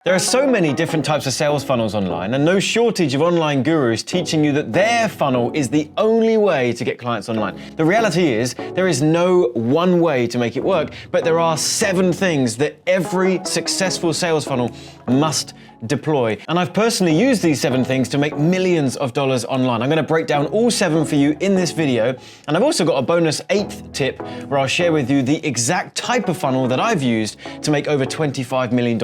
There are so many different types of sales funnels online, and no shortage of online gurus teaching you that their funnel is the only way to get clients online. The reality is, there is no one way to make it work, but there are 7 things that every successful sales funnel must deploy. And I've personally used these 7 things to make millions of dollars online. I'm going to break down all 7 for you in this video. And I've also got a bonus 8th tip where I'll share with you the exact type of funnel that I've used to make over $25 million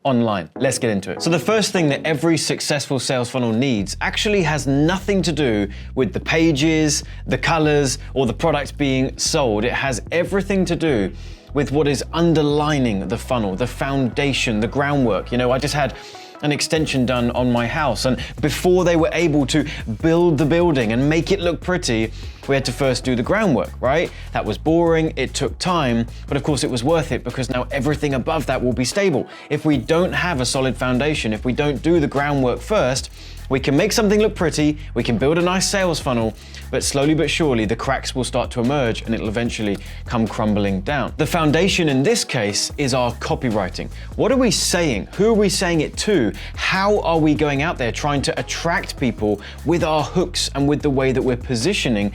online. Let's get into it. So the first thing that every successful sales funnel needs actually has nothing to do with the pages, the colors, or the product being sold. It has everything to do with what is underlining the funnel, the foundation, the groundwork. You know, I just had an extension done on my house, and before they were able to build the building and make it look pretty, we had to first do the groundwork, right? That was boring, it took time, but of course it was worth it because now everything above that will be stable. If we don't have a solid foundation, if we don't do the groundwork first, we can make something look pretty, we can build a nice sales funnel, but slowly but surely the cracks will start to emerge and it'll eventually come crumbling down. The foundation in this case is our copywriting. What are we saying? Who are we saying it to? How are we going out there trying to attract people with our hooks and with the way that we're positioning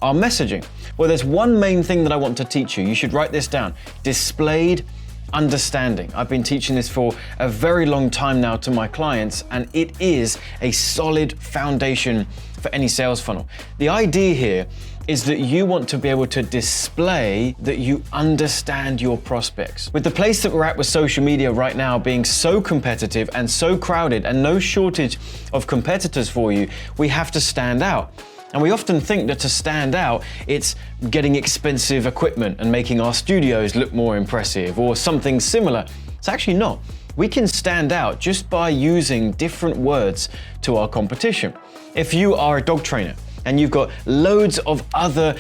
our messaging? Well, there's one main thing that I want to teach you. You should write this down. Displayed understanding. I've been teaching this for a very long time now to my clients, and it is a solid foundation for any sales funnel. The idea here is that you want to be able to display that you understand your prospects. With the place that we're at with social media right now being so competitive and so crowded and no shortage of competitors for you, we have to stand out. And we often think that to stand out, it's getting expensive equipment and making our studios look more impressive or something similar. It's actually not. We can stand out just by using different words to our competition. If you are a dog trainer and you've got loads of other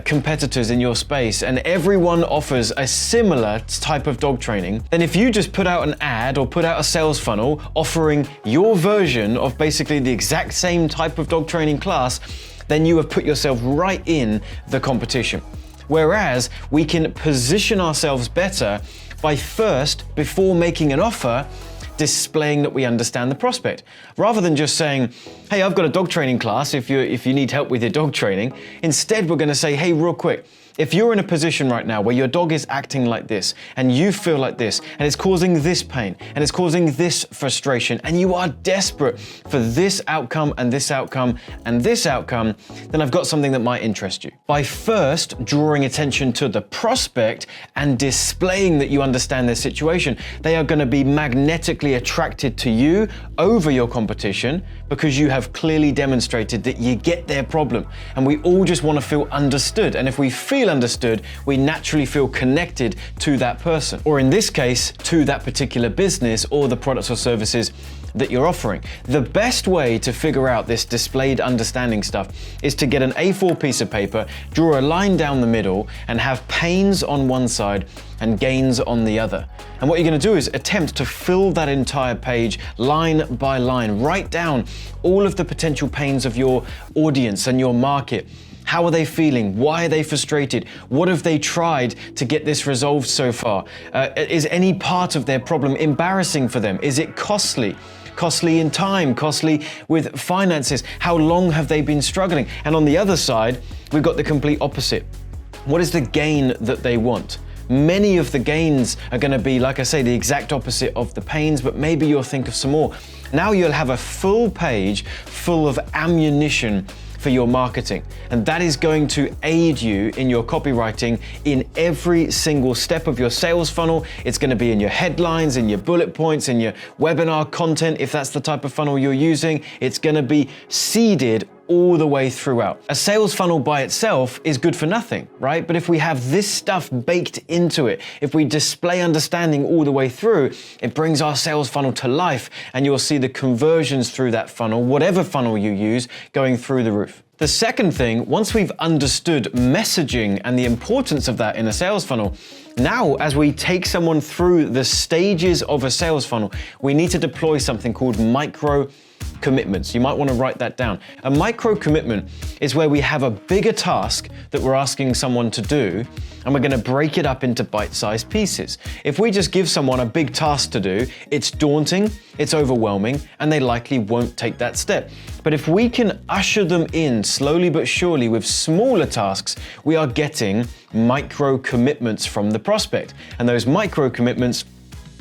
competitors in your space and everyone offers a similar type of dog training, then if you just put out an ad or put out a sales funnel offering your version of basically the exact same type of dog training class, then you have put yourself right in the competition. Whereas we can position ourselves better by first, before making an offer, displaying that we understand the prospect. Rather than just saying, hey, I've got a dog training class if you need help with your dog training. Instead, we're gonna say, hey, real quick, if you're in a position right now where your dog is acting like this and you feel like this and it's causing this pain and it's causing this frustration and you are desperate for this outcome and this outcome and this outcome, then I've got something that might interest you. By first drawing attention to the prospect and displaying that you understand their situation, they are going to be magnetically attracted to you over your competition because you have clearly demonstrated that you get their problem. And we all just want to feel understood. And if we feel understood, we naturally feel connected to that person, or in this case, to that particular business or the products or services that you're offering. The best way to figure out this displayed understanding stuff is to get an A4 piece of paper, draw a line down the middle, and have pains on one side and gains on the other. And what you're going to do is attempt to fill that entire page line by line. Write down all of the potential pains of your audience and your market. How are they feeling? Why are they frustrated? What have they tried to get this resolved so far? Is any part of their problem embarrassing for them? Is it costly? Costly in time, costly with finances? How long have they been struggling? And on the other side, we've got the complete opposite. What is the gain that they want? Many of the gains are going to be, like I say, the exact opposite of the pains, but maybe you'll think of some more. Now you'll have a full page full of ammunition for your marketing. And that is going to aid you in your copywriting in every single step of your sales funnel. It's going to be in your headlines, in your bullet points, in your webinar content, if that's the type of funnel you're using. It's going to be seeded all the way throughout. A sales funnel by itself is good for nothing, right? But if we have this stuff baked into it, if we display understanding all the way through, it brings our sales funnel to life, and you'll see the conversions through that funnel, whatever funnel you use, going through the roof. The second thing, once we've understood messaging and the importance of that in a sales funnel, now as we take someone through the stages of a sales funnel, we need to deploy something called micro commitments. You might want to write that down. A micro commitment is where we have a bigger task that we're asking someone to do, and we're going to break it up into bite-sized pieces. If we just give someone a big task to do, it's daunting, it's overwhelming, and they likely won't take that step. But if we can usher them in slowly but surely with smaller tasks, we are getting micro commitments from the prospect. And those micro commitments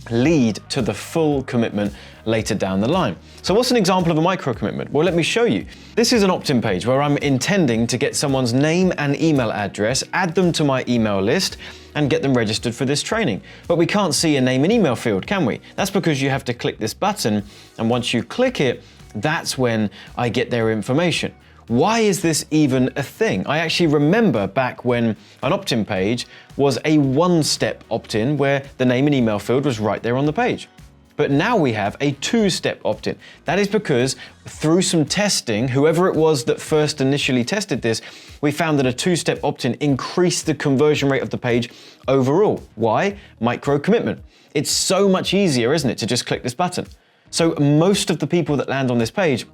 lead to the full commitment later down the line. So what's an example of a micro commitment? Well, let me show you. This is an opt-in page where I'm intending to get someone's name and email address, add them to my email list, and get them registered for this training. But we can't see a name and email field, can we? That's because you have to click this button, and once you click it, that's when I get their information. Why is this even a thing? I actually remember back when an opt-in page was a one-step opt-in where the name and email field was right there on the page. But now we have a two-step opt-in. That is because through some testing, whoever it was that first initially tested this, we found that a two-step opt-in increased the conversion rate of the page overall. Why? Micro commitment. It's so much easier, isn't it, to just click this button. So most of the people that land on this page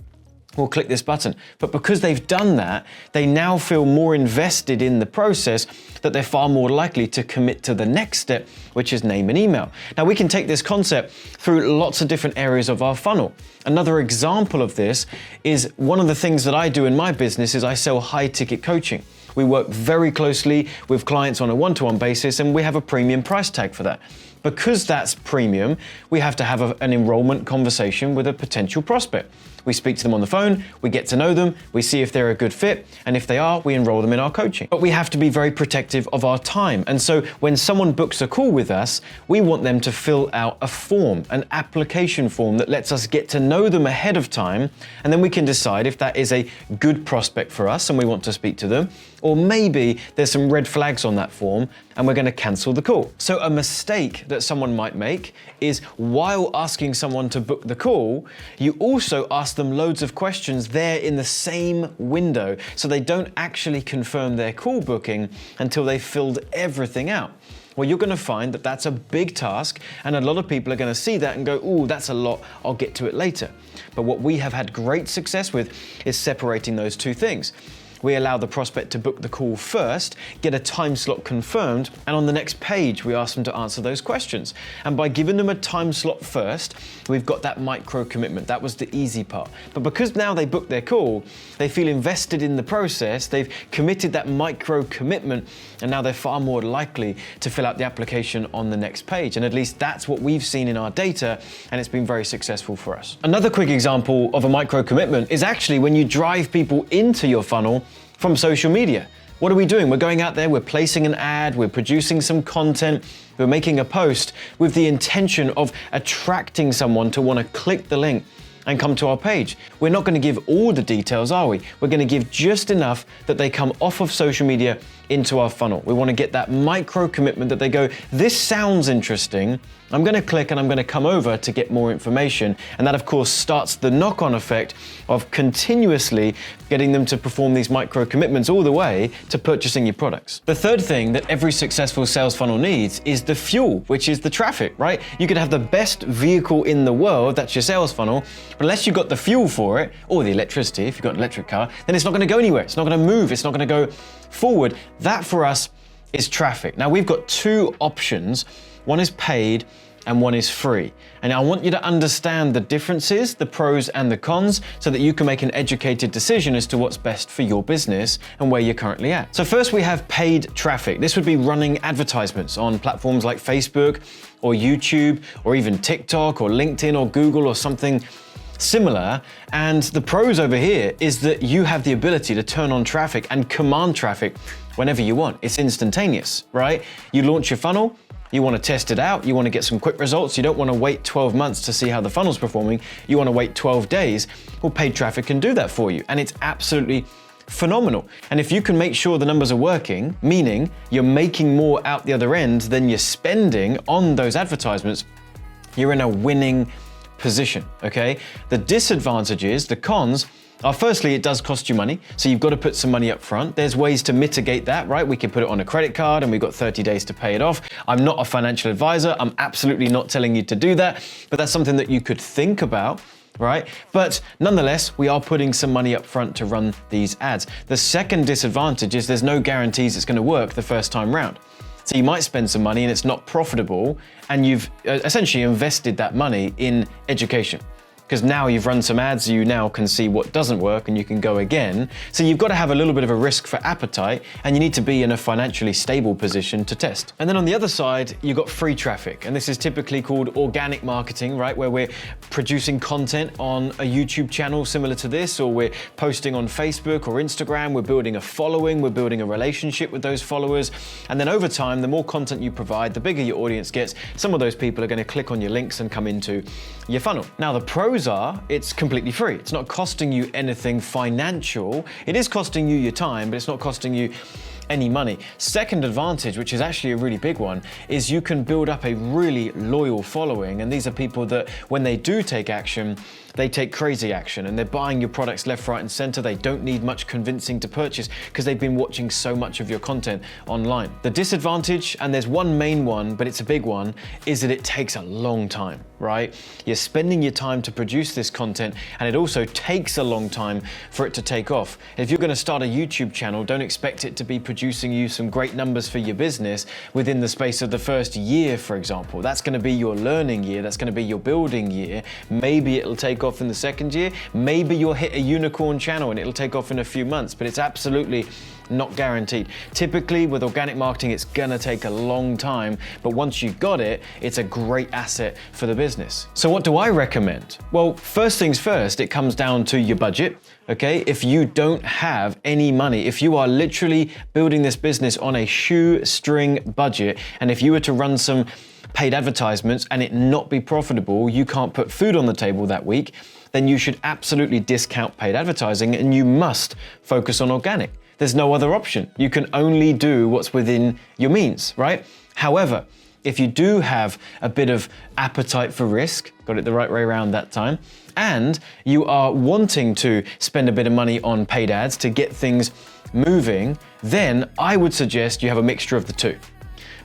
will click this button. But because they've done that, they now feel more invested in the process that they're far more likely to commit to the next step, which is name and email. Now we can take this concept through lots of different areas of our funnel. Another example of this is one of the things that I do in my business is I sell high ticket coaching. We work very closely with clients on a one-to-one basis, and we have a premium price tag for that. Because that's premium, we have to have an enrollment conversation with a potential prospect. We speak to them on the phone, we get to know them, we see if they're a good fit, and if they are, we enroll them in our coaching. But we have to be very protective of our time. And so when someone books a call with us, we want them to fill out a form, an application form that lets us get to know them ahead of time, and then we can decide if that is a good prospect for us and we want to speak to them, or maybe there's some red flags on that form and we're going to cancel the call. So a mistake that someone might make is while asking someone to book the call, you also ask them loads of questions there in the same window, so they don't actually confirm their call booking until they've filled everything out. Well, you're going to find that that's a big task, and a lot of people are going to see that and go, "Ooh, that's a lot, I'll get to it later." But what we have had great success with is separating those two things. We allow the prospect to book the call first, get a time slot confirmed, and on the next page, we ask them to answer those questions. And by giving them a time slot first, we've got that micro commitment. That was the easy part. But because now they book their call, they feel invested in the process, they've committed that micro commitment, and now they're far more likely to fill out the application on the next page. And at least that's what we've seen in our data, and it's been very successful for us. Another quick example of a micro commitment is actually when you drive people into your funnel from social media. What are we doing? We're going out there, we're placing an ad, we're producing some content, we're making a post with the intention of attracting someone to want to click the link and come to our page. We're not going to give all the details, are we? We're going to give just enough that they come off of social media into our funnel. We want to get that micro commitment that they go, "This sounds interesting. I'm going to click and I'm going to come over to get more information." And that, of course, starts the knock-on effect of continuously getting them to perform these micro commitments all the way to purchasing your products. The third thing that every successful sales funnel needs is the fuel, which is the traffic, right? You could have the best vehicle in the world, that's your sales funnel, but unless you've got the fuel for it, or the electricity, if you've got an electric car, then it's not going to go anywhere. It's not going to move. It's not going to go forward. That for us is traffic. Now we've got two options. One is paid and one is free. And I want you to understand the differences, the pros and the cons, so that you can make an educated decision as to what's best for your business and where you're currently at. So first we have paid traffic. This would be running advertisements on platforms like Facebook or YouTube or even TikTok or LinkedIn or Google or something similar. And the pros over here is that you have the ability to turn on traffic and command traffic whenever you want. It's instantaneous, right? You launch your funnel, you want to test it out, you want to get some quick results, you don't want to wait 12 months to see how the funnel's performing, you want to wait 12 days, well, paid traffic can do that for you, and it's absolutely phenomenal. And if you can make sure the numbers are working, meaning you're making more out the other end than you're spending on those advertisements, you're in a winning position, okay? The disadvantages, the cons, are firstly, it does cost you money, so you've got to put some money up front. There's ways to mitigate that, right? We can put it on a credit card and we've got 30 days to pay it off. I'm not a financial advisor. I'm absolutely not telling you to do that, but that's something that you could think about. right? But nonetheless, we are putting some money up front to run these ads. The second disadvantage is there's no guarantees it's going to work the first time round. So you might spend some money and it's not profitable, and you've essentially invested that money in education. Because now you've run some ads, you now can see what doesn't work and you can go again. So you've got to have a little bit of a risk for appetite, and you need to be in a financially stable position to test. And then on the other side, you've got free traffic. And this is typically called organic marketing, right? Where we're producing content on a YouTube channel similar to this, or we're posting on Facebook or Instagram, we're building a following, we're building a relationship with those followers. And then over time, the more content you provide, the bigger your audience gets. Some of those people are going to click on your links and come into your funnel. Now, the pros are, it's completely free. It's not costing you anything financial. It is costing you your time, but it's not costing you any money. Second advantage, which is actually a really big one, is you can build up a really loyal following. And these are people that when they do take action, they take crazy action, and they're buying your products left, right, and center. They don't need much convincing to purchase because they've been watching so much of your content online. The disadvantage, and there's one main one, but it's a big one, is that it takes a long time, right? You're spending your time to produce this content, and it also takes a long time for it to take off. If you're going to start a YouTube channel, don't expect it to be producing you some great numbers for your business within the space of the first year, for example. That's going to be your learning year. That's going to be your building year. Maybe it'll take off in the second year. Maybe you'll hit a unicorn channel and it'll take off in a few months, but it's absolutely not guaranteed. Typically with organic marketing, it's gonna take a long time, but once you got it, it's a great asset for the business. So what do I recommend? Well, first things first, it comes down to your budget. Okay, if you don't have any money, if you are literally building this business on a shoestring budget, and if you were to run some paid advertisements and it not be profitable, you can't put food on the table that week, then you should absolutely discount paid advertising and you must focus on organic. There's no other option. You can only do what's within your means, right? However, if you do have a bit of appetite for risk, got it the right way around that time, and you are wanting to spend a bit of money on paid ads to get things moving, then I would suggest you have a mixture of the two.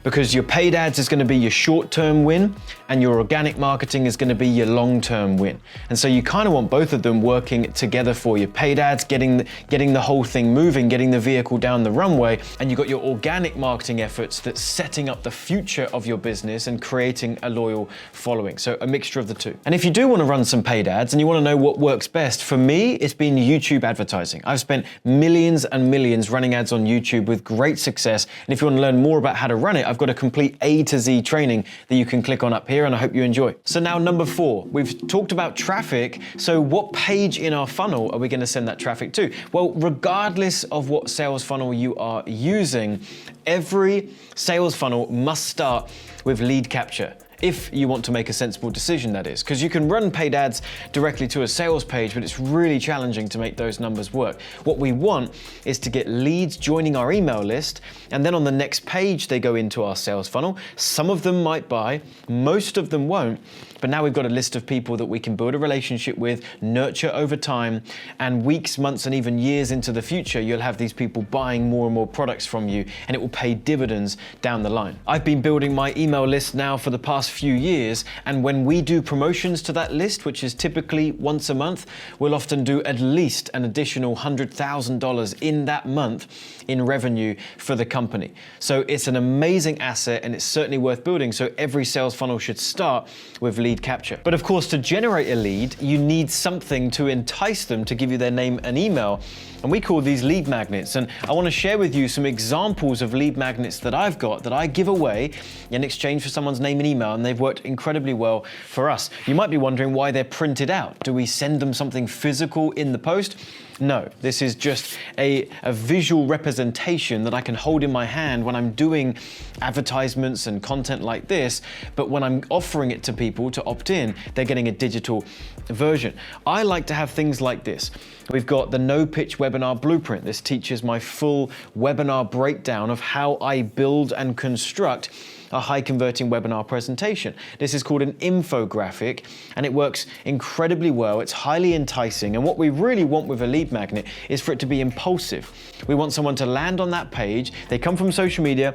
Because your paid ads is going to be your short-term win and your organic marketing is going to be your long-term win. And so you kind of want both of them working together for your paid ads, getting the whole thing moving, getting the vehicle down the runway, and you've got your organic marketing efforts that's setting up the future of your business and creating a loyal following. So a mixture of the two. And if you do want to run some paid ads and you want to know what works best, for me, it's been YouTube advertising. I've spent millions and millions running ads on YouTube with great success. And if you want to learn more about how to run it, I've got a complete A to Z training that you can click on up here, and I hope you enjoy. So now number 4, we've talked about traffic. So what page in our funnel are we going to send that traffic to? Well, regardless of what sales funnel you are using, every sales funnel must start with lead capture. If you want to make a sensible decision, that is. Because you can run paid ads directly to a sales page, but it's really challenging to make those numbers work. What we want is to get leads joining our email list, and then on the next page, they go into our sales funnel. Some of them might buy, most of them won't, but now we've got a list of people that we can build a relationship with, nurture over time, and weeks, months, and even years into the future, you'll have these people buying more and more products from you, and it will pay dividends down the line. I've been building my email list now for the past few years, and when we do promotions to that list, which is typically once a month, we'll often do at least an additional $100,000 in that month in revenue for the company. So it's an amazing asset, and it's certainly worth building. So every sales funnel should start with lead capture. But of course, to generate a lead, you need something to entice them to give you their name and email. And we call these lead magnets. And I want to share with you some examples of lead magnets that I've got that I give away in exchange for someone's name and email, and they've worked incredibly well for us. You might be wondering why they're printed out. Do we send them something physical in the post? No, this is just a visual representation that I can hold in my hand when I'm doing advertisements and content like this, but when I'm offering it to people to opt in, they're getting a digital version. I like to have things like this. We've got the No Pitch Webinar Blueprint. This teaches my full webinar breakdown of how I build and construct a high converting webinar presentation. This is called an infographic, and it works incredibly well. It's highly enticing, and what we really want with a lead magnet is for it to be impulsive. We want someone to land on that page, they come from social media,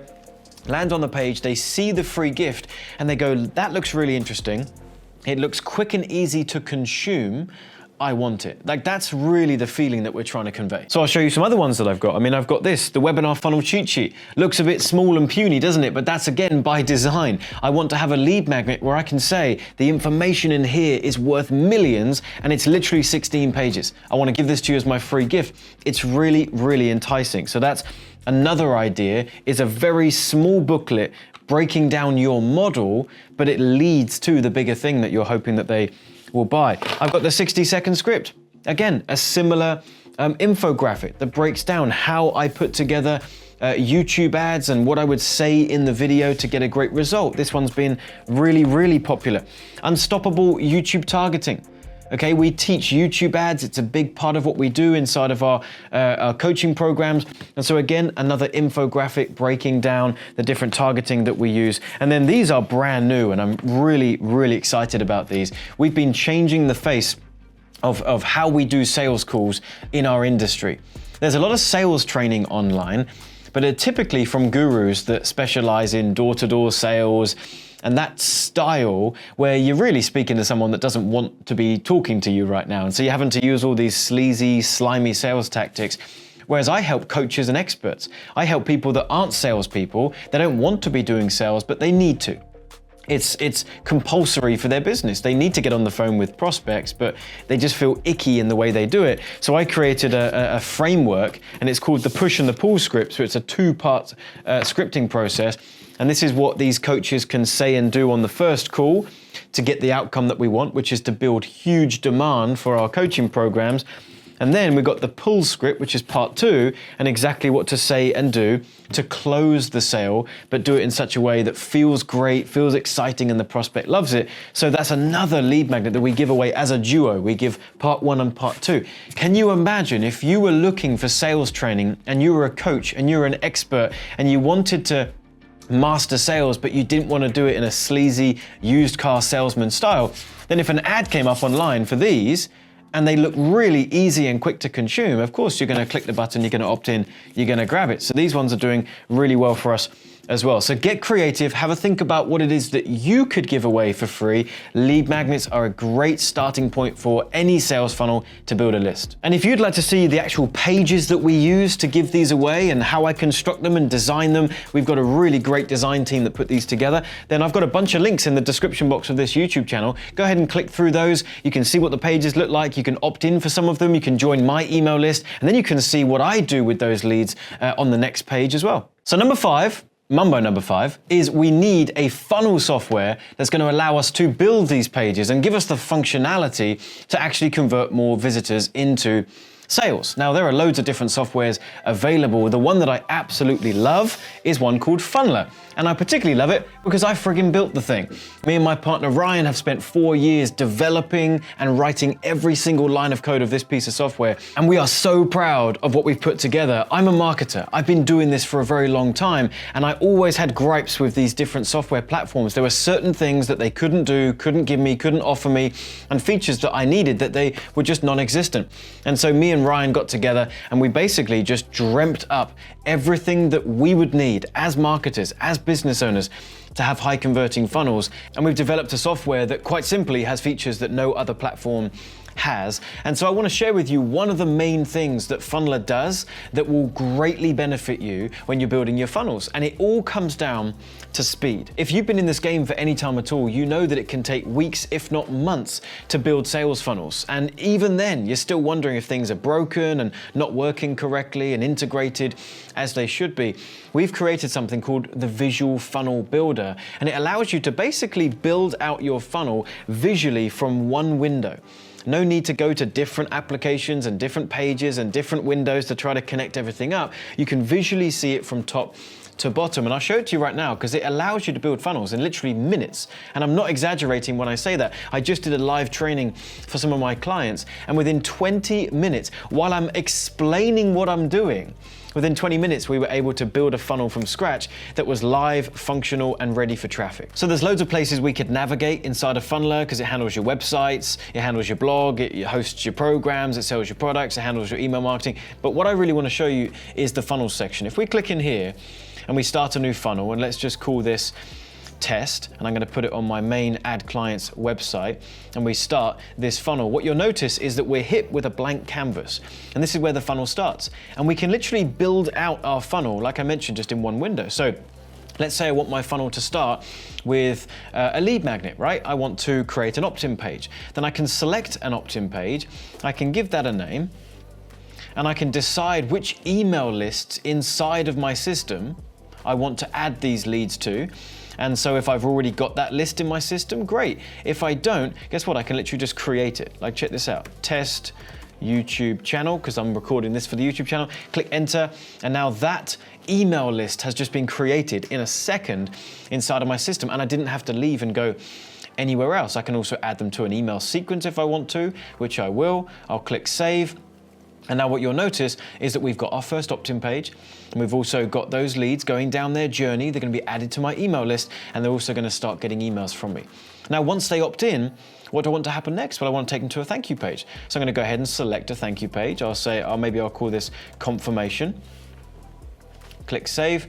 land on the page, they see the free gift, and they go, that looks really interesting. It looks quick and easy to consume. I want it. Like, that's really the feeling that we're trying to convey. So I'll show you some other ones that I've got. I mean, I've got this, the webinar funnel cheat sheet. Looks a bit small and puny, doesn't it? But that's again by design. I want to have a lead magnet where I can say the information in here is worth millions, and it's literally 16 pages. I want to give this to you as my free gift. It's really, really enticing. So that's another idea, is a very small booklet breaking down your model, but it leads to the bigger thing that you're hoping that they will buy. I've got the 60-second script. Again, a similar infographic that breaks down how I put together YouTube ads and what I would say in the video to get a great result. This one's been really, really popular. Unstoppable YouTube targeting. Okay, we teach YouTube ads. It's a big part of what we do inside of our coaching programs. And so again, another infographic breaking down the different targeting that we use. And then these are brand new, and I'm really, really excited about these. We've been changing the face of how we do sales calls in our industry. There's a lot of sales training online, but they're typically from gurus that specialize in door-to-door sales, and that style where you're really speaking to someone that doesn't want to be talking to you right now. And so you're having to use all these sleazy, slimy sales tactics. Whereas I help coaches and experts. I help people that aren't salespeople. They don't want to be doing sales, but they need to. It's compulsory for their business. They need to get on the phone with prospects, but they just feel icky in the way they do it. So I created a framework, and it's called the push and the pull script. So it's a two-part scripting process. And this is what these coaches can say and do on the first call to get the outcome that we want, which is to build huge demand for our coaching programs. And then we've got the pull script, which is part 2, and exactly what to say and do to close the sale, but do it in such a way that feels great, feels exciting, and the prospect loves it. So that's another lead magnet that we give away as a duo. We give part 1 and part 2. Can you imagine if you were looking for sales training and you were a coach and you were an expert and you wanted to master sales, but you didn't want to do it in a sleazy used car salesman style? Then if an ad came up online for these, and they look really easy and quick to consume, of course you're going to click the button, you're going to opt in, you're going to grab it. So these ones are doing really well for us as well. So get creative, have a think about what it is that you could give away for free. Lead magnets are a great starting point for any sales funnel to build a list. And if you'd like to see the actual pages that we use to give these away and how I construct them and design them, we've got a really great design team that put these together, then I've got a bunch of links in the description box of this YouTube channel. Go ahead and click through those. You can see what the pages look like. You can opt in for some of them. You can join my email list, and then you can see what I do with those leads on the next page as well. So number 5, Mumbo number 5, is we need a funnel software that's going to allow us to build these pages and give us the functionality to actually convert more visitors into sales. Now, there are loads of different softwares available. The one that I absolutely love is one called Funnelr. And I particularly love it because I friggin' built the thing. Me and my partner Ryan have spent 4 years developing and writing every single line of code of this piece of software. And we are so proud of what we've put together. I'm a marketer. I've been doing this for a very long time. And I always had gripes with these different software platforms. There were certain things that they couldn't do, couldn't give me, couldn't offer me, and features that I needed that they were just non-existent. And so me and Ryan got together and we basically just dreamt up everything that we would need as marketers, as business owners, to have high converting funnels. And we've developed a software that quite simply has features that no other platform has. And so I want to share with you one of the main things that Funnelr does that will greatly benefit you when you're building your funnels. And it all comes down to speed. If you've been in this game for any time at all, you know that it can take weeks, if not months, to build sales funnels. And even then, you're still wondering if things are broken and not working correctly and integrated as they should be. We've created something called the Visual Funnel Builder, and it allows you to basically build out your funnel visually from one window. No need to go to different applications and different pages and different windows to try to connect everything up. You can visually see it from top to bottom. And I'll show it to you right now because it allows you to build funnels in literally minutes. And I'm not exaggerating when I say that. I just did a live training for some of my clients, and within 20 minutes, while I'm explaining what I'm doing, within 20 minutes, we were able to build a funnel from scratch that was live, functional, and ready for traffic. So there's loads of places we could navigate inside of Funnelr because it handles your websites, it handles your blog, it hosts your programs, it sells your products, it handles your email marketing. But what I really want to show you is the funnel section. If we click in here and we start a new funnel, and let's just call this test, and I'm going to put it on my main AdClients website, and we start this funnel, what you'll notice is that we're hit with a blank canvas, and this is where the funnel starts. And we can literally build out our funnel, like I mentioned, just in one window. So let's say I want my funnel to start with a lead magnet, right? I want to create an opt-in page. Then I can select an opt-in page, I can give that a name, and I can decide which email lists inside of my system I want to add these leads to. And so if I've already got that list in my system, great. If I don't, guess what? I can literally just create it. Like, check this out. Test YouTube channel, because I'm recording this for the YouTube channel. Click enter, and now that email list has just been created in a second inside of my system, and I didn't have to leave and go anywhere else. I can also add them to an email sequence if I want to, which I will. I'll click save. And now what you'll notice is that we've got our first opt-in page, and we've also got those leads going down their journey. They're going to be added to my email list, and they're also going to start getting emails from me. Now, once they opt in, what do I want to happen next? Well, I want to take them to a thank you page. So I'm going to go ahead and select a thank you page. I'll say, maybe I'll call this confirmation. Click save.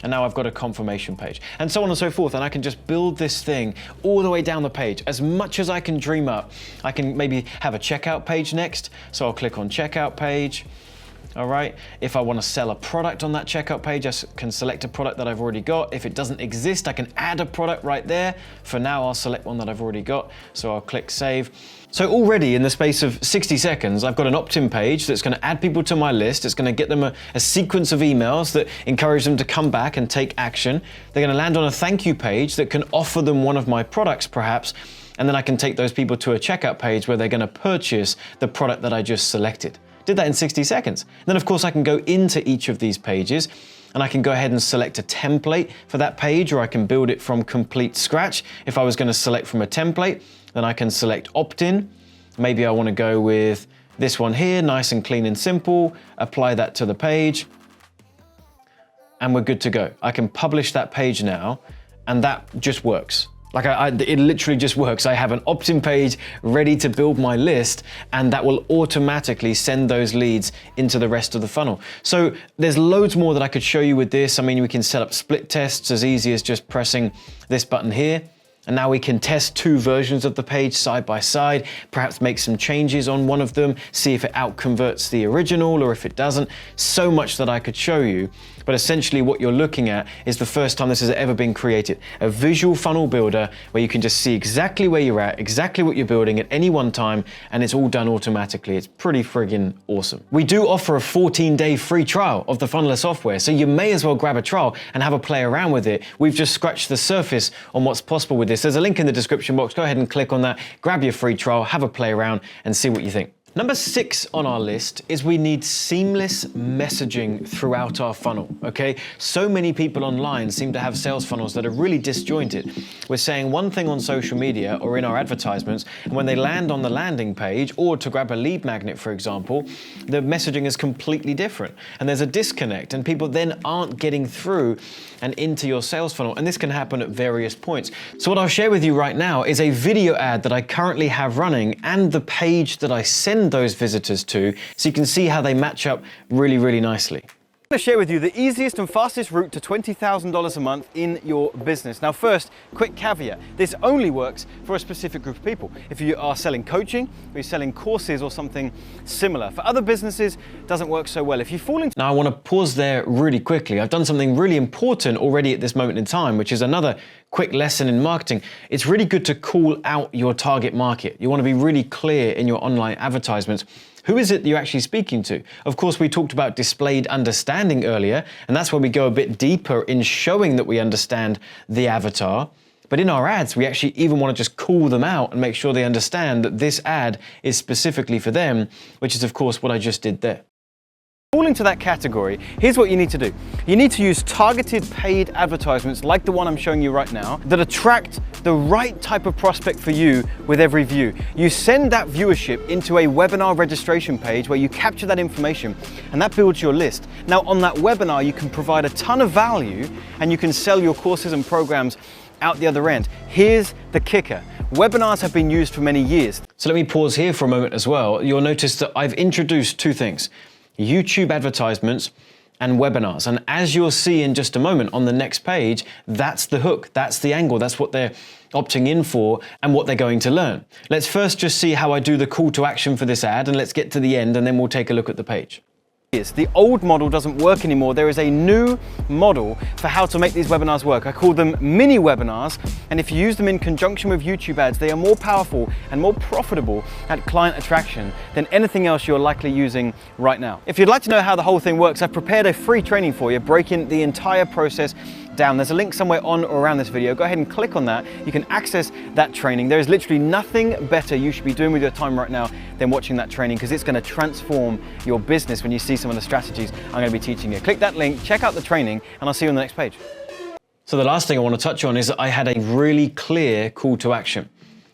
And now I've got a confirmation page, and so on and so forth. And I can just build this thing all the way down the page, as much as I can dream up. I can maybe have a checkout page next, so I'll click on checkout page. All right, if I want to sell a product on that checkout page, I can select a product that I've already got. If it doesn't exist, I can add a product right there. For now, I'll select one that I've already got, so I'll click save. So already in the space of 60 seconds, I've got an opt-in page that's going to add people to my list. It's going to get them a sequence of emails that encourage them to come back and take action. They're going to land on a thank you page that can offer them one of my products perhaps, and then I can take those people to a checkout page where they're going to purchase the product that I just selected. Did that in 60 seconds. Then of course I can go into each of these pages, and I can go ahead and select a template for that page, or I can build it from complete scratch. If I was going to select from a template, then I can select opt-in. Maybe I want to go with this one here, nice and clean and simple, apply that to the page, and we're good to go. I can publish that page now, and that just works. Like it literally just works. I have an opt-in page ready to build my list, and that will automatically send those leads into the rest of the funnel. So there's loads more that I could show you with this. I mean, we can set up split tests as easy as just pressing this button here. And now we can test two versions of the page side by side, perhaps make some changes on one of them, see if it out-converts the original or if it doesn't. So much that I could show you, but essentially what you're looking at is the first time this has ever been created. A visual funnel builder where you can just see exactly where you're at, exactly what you're building at any one time, and it's all done automatically. It's pretty friggin' awesome. We do offer a 14-day free trial of the Funnelr software, so you may as well grab a trial and have a play around with it. We've just scratched the surface on what's possible with this. There's a link in the description box. Go ahead and click on that, grab your free trial, have a play around, and see what you think. Number 6 on our list is we need seamless messaging throughout our funnel, okay? So many people online seem to have sales funnels that are really disjointed. We're saying one thing on social media or in our advertisements, and when they land on the landing page or to grab a lead magnet, for example, the messaging is completely different. And there's a disconnect, and people then aren't getting through and into your sales funnel. And this can happen at various points. So what I'll share with you right now is a video ad that I currently have running and the page that I send those visitors to, so you can see how they match up really, really nicely. I'm going to share with you the easiest and fastest route to $20,000 a month in your business. Now first, quick caveat, this only works for a specific group of people. If you are selling coaching, or you're selling courses or something similar. For other businesses, it doesn't work so well. If you fall into... Now I want to pause there really quickly. I've done something really important already at this moment in time, which is another quick lesson in marketing. It's really good to call out your target market. You want to be really clear in your online advertisements. Who is it that you're actually speaking to? Of course, we talked about displayed understanding earlier, and that's where we go a bit deeper in showing that we understand the avatar. But in our ads, we actually even want to just call them out and make sure they understand that this ad is specifically for them, which is of course what I just did there. Falling to that category, here's what you need to do. You need to use targeted paid advertisements like the one I'm showing you right now that attract the right type of prospect for you with every view. You send that viewership into a webinar registration page where you capture that information, and that builds your list. Now on that webinar, you can provide a ton of value and you can sell your courses and programs out the other end. Here's the kicker. Webinars have been used for many years. So let me pause here for a moment as well. You'll notice that I've introduced two things: YouTube advertisements and webinars. And as you'll see in just a moment on the next page, that's the hook, that's the angle, that's what they're opting in for and what they're going to learn. Let's first just see how I do the call to action for this ad, and let's get to the end and then we'll take a look at the page. The old model doesn't work anymore. There is a new model for how to make these webinars work. I call them mini webinars, and if you use them in conjunction with YouTube ads, they are more powerful and more profitable at client attraction than anything else you're likely using right now. If you'd like to know how the whole thing works, I've prepared a free training for you, breaking the entire process down. There's a link somewhere on or around this video. Go ahead and click on that. You can access that training. There is literally nothing better you should be doing with your time right now than watching that training, because it's going to transform your business when you see some of the strategies I'm going to be teaching you. Click that link, check out the training, and I'll see you on the next page. So the last thing I want to touch on is that I had a really clear call to action.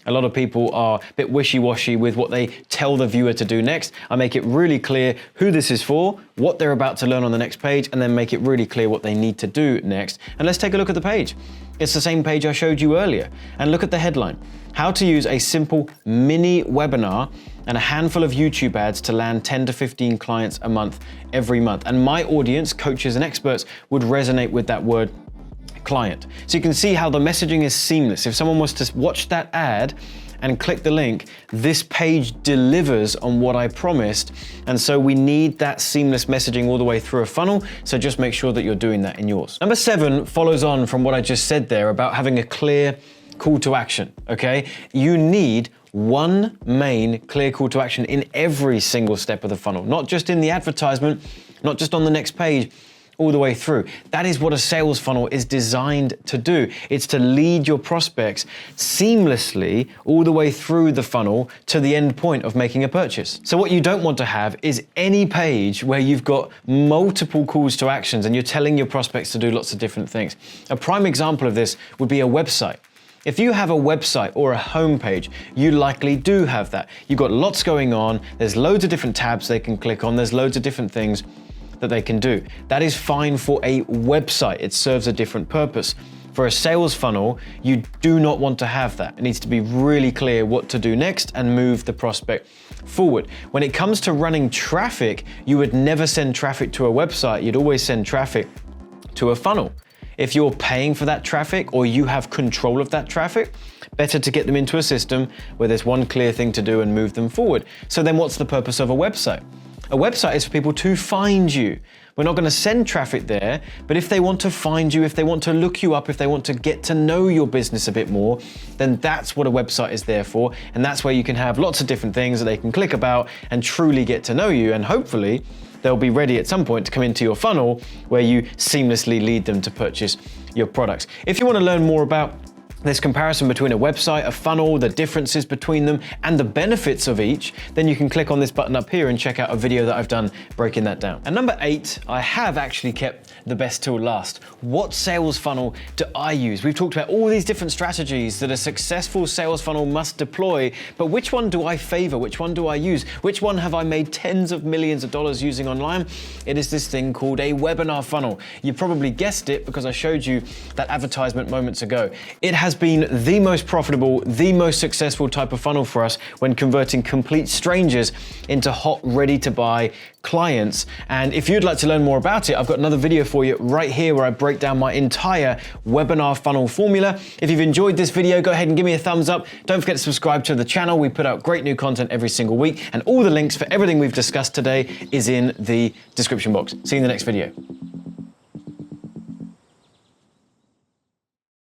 A lot of people are a bit wishy-washy with what they tell the viewer to do next. I make it really clear who this is for, what they're about to learn on the next page, and then make it really clear what they need to do next. And let's take a look at the page. It's the same page I showed you earlier. And look at the headline: how to use a simple mini webinar and a handful of YouTube ads to land 10 to 15 clients a month every month. And my audience, coaches and experts, would resonate with that word client. So you can see how the messaging is seamless. If someone was to watch that ad and click the link, this page delivers on what I promised. And so we need that seamless messaging all the way through a funnel. So just make sure that you're doing that in yours. Number 7 follows on from what I just said there about having a clear call to action, okay? You need one main clear call to action in every single step of the funnel, not just in the advertisement, not just on the next page, all the way through. That is what a sales funnel is designed to do. It's to lead your prospects seamlessly all the way through the funnel to the end point of making a purchase. So what you don't want to have is any page where you've got multiple calls to actions and you're telling your prospects to do lots of different things. A prime example of this would be a website. If you have a website or a homepage, you likely do have that. You've got lots going on, there's loads of different tabs they can click on, there's loads of different things that they can do. That is fine for a website. It serves a different purpose. For a sales funnel, you do not want to have that. It needs to be really clear what to do next and move the prospect forward. When it comes to running traffic, you would never send traffic to a website. You'd always send traffic to a funnel. If you're paying for that traffic or you have control of that traffic, better to get them into a system where there's one clear thing to do and move them forward. So then what's the purpose of a website? A website is for people to find you. We're not going to send traffic there, but if they want to find you, if they want to look you up, if they want to get to know your business a bit more, then that's what a website is there for. And that's where you can have lots of different things that they can click about and truly get to know you. And hopefully they'll be ready at some point to come into your funnel where you seamlessly lead them to purchase your products. If you want to learn more about this comparison between a website, a funnel, the differences between them, and the benefits of each, then you can click on this button up here and check out a video that I've done breaking that down. And number 8, I have actually kept the best till last. What sales funnel do I use? We've talked about all these different strategies that a successful sales funnel must deploy, but which one do I favor? Which one do I use? Which one have I made tens of millions of dollars using online? It is this thing called a webinar funnel. You probably guessed it because I showed you that advertisement moments ago. It has been the most profitable, the most successful type of funnel for us when converting complete strangers into hot, ready to buy clients. And if you'd like to learn more about it, I've got another video for you right here where I break down my entire webinar funnel formula. If you've enjoyed this video, go ahead and give me a thumbs up. Don't forget to subscribe to the channel. We put out great new content every single week, and all the links for everything we've discussed today is in the description box. See you in the next video.